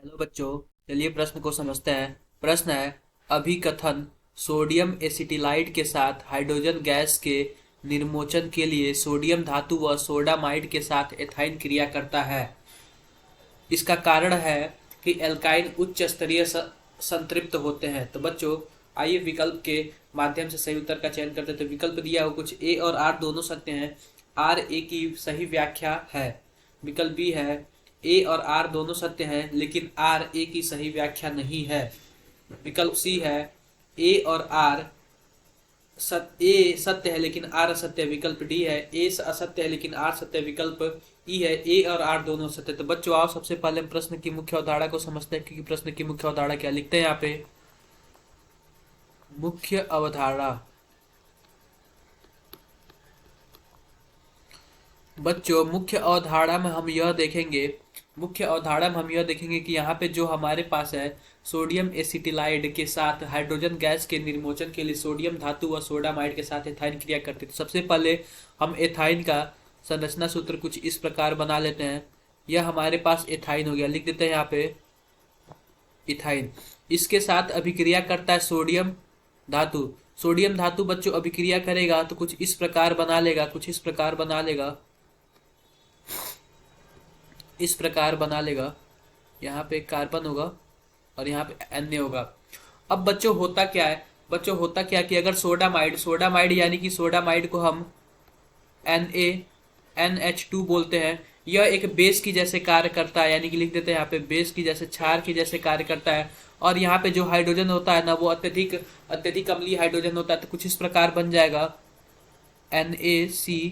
Hello बच्चों, चलिए प्रश्न को समझते हैं। प्रश्न है, अभिकथन सोडियम एसिटिलाइड के साथ हाइड्रोजन गैस के निर्मोचन के लिए सोडियम धातु व सोडामाइड के साथ एथाइन क्रिया करता है। इसका कारण है कि एल्काइन उच्च स्तरीय संतृप्त होते हैं। तो बच्चों, आइए विकल्प के माध्यम से सही उत्तर का चयन करते हैं। तो विकल्प दिया हो कुछ ए और आर दोनों सत्य हैं। आर ए की सही व्याख्या है। विकल्प बी है ए और आर दोनों सत्य हैं लेकिन आर ए की सही व्याख्या नहीं है। विकल्प सी है ए और आर ए सत्य है लेकिन आर असत्य है। विकल्प डी है ए असत्य है लेकिन आर सत्य है। विकल्प ई है ए और आर दोनों सत्य। तो बच्चों, आओ सबसे पहले हम प्रश्न की मुख्य अवधारणा को समझते हैं कि प्रश्न की मुख्य अवधारणा क्या लिखते हैं यहाँ पे। मुख्य अवधारणा बच्चों, मुख्य अवधारणा में हम यह देखेंगे कि यहाँ पे जो हमारे पास है सोडियम एसिटिलाइड के साथ हाइड्रोजन गैस के निर्मोचन के लिए सोडियम धातु व सोडामाइड के साथ एथाइन क्रिया करती है। तो सबसे पहले हम एथाइन का संरचना सूत्र कुछ इस प्रकार बना लेते हैं। यह हमारे पास एथाइन हो गया, लिख देते हैं यहाँ पे इथाइन। इसके साथ अभिक्रिया करता है सोडियम धातु। सोडियम धातु बच्चों अभिक्रिया करेगा तो कुछ इस प्रकार बना लेगा, यहाँ पे कार्बन होगा और यहाँ पे Na होगा। अब बच्चों होता क्या है कि अगर सोडामाइड यानी कि सोडामाइड को हम NaNH2 बोलते हैं। यह एक बेस की जैसे कार्य करता है, यानी कि लिख देते हैं यहाँ पे बेस की जैसे, क्षार की जैसे कार्य करता है। और यहाँ पे जो हाइड्रोजन होता है ना, वो अत्यधिक अम्लीय हाइड्रोजन होता है। तो कुछ इस प्रकार बन जाएगा NaC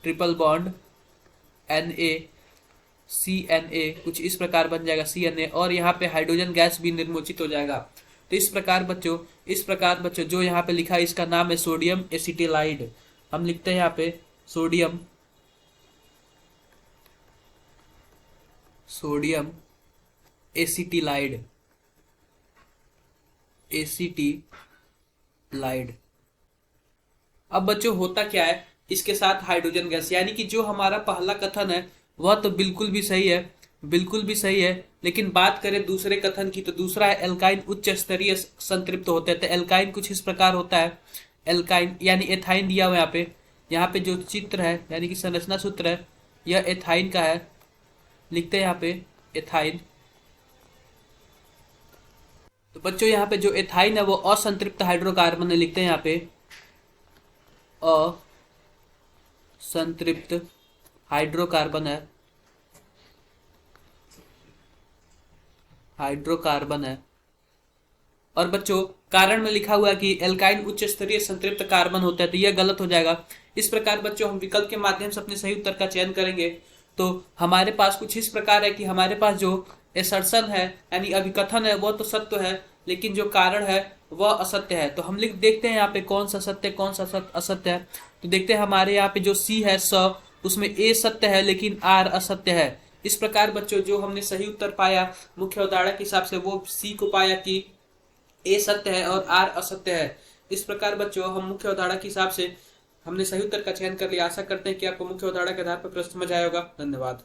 ट्रिपल बॉन्ड CNA, कुछ इस प्रकार बन जाएगा CNA, और यहाँ पे हाइड्रोजन गैस भी निर्मोचित हो जाएगा। तो इस प्रकार बच्चों जो यहाँ पे लिखा है इसका नाम है सोडियम एसिटिलाइड। हम लिखते हैं यहाँ पे सोडियम एसिटिलाइड। अब बच्चों होता क्या है, इसके साथ हाइड्रोजन गैस, यानी कि जो हमारा पहला कथन है वह तो बिल्कुल भी सही है। लेकिन बात करें दूसरे कथन की, तो दूसरा है एल्काइन उच्च स्तरीय संतृप्त होते हैं। तो एल्काइन कुछ इस प्रकार होता है। एल्काइन यानी एथाइन दिया हुआ यहाँ पे जो चित्र है यानी कि संरचना सूत्र है, यह एथाइन का है। लिखते हैं यहाँ पे एथाइन। तो बच्चों यहाँ पे जो एथाइन है वो असंतृप्त हाइड्रोकार्बन है। लिखते हैं यहाँ पे असंतृप्त हाइड्रोकार्बन है। और बच्चों कारण में लिखा हुआ है कि एल्काइन उच्च स्तरीय संतृप्त कार्बन होता है, तो यह गलत हो जाएगा। इस प्रकार बच्चों हम विकल्प के माध्यम से अपने सही उत्तर का चयन करेंगे। तो हमारे पास कुछ इस प्रकार है कि हमारे पास जो एसर्शन है यानी अभिकथन है वह तो सत्य है लेकिन जो कारण है वह असत्य है। तो हम देखते हैं यहाँ पे कौन सा सत्य कौन सा असत्य है। तो देखते हैं हमारे यहाँ पे जो सी है उसमें ए सत्य है लेकिन आर असत्य है। इस प्रकार बच्चों जो हमने सही उत्तर पाया मुख्य अवधारणा के हिसाब से, वो सी को पाया कि ए सत्य है और आर असत्य है। इस प्रकार बच्चों हम मुख्य अवधारणा के हिसाब से हमने सही उत्तर का चयन कर लिया। आशा करते हैं कि आपको मुख्य अवधारणा के आधार पर प्रश्न समझ आया होगा। धन्यवाद।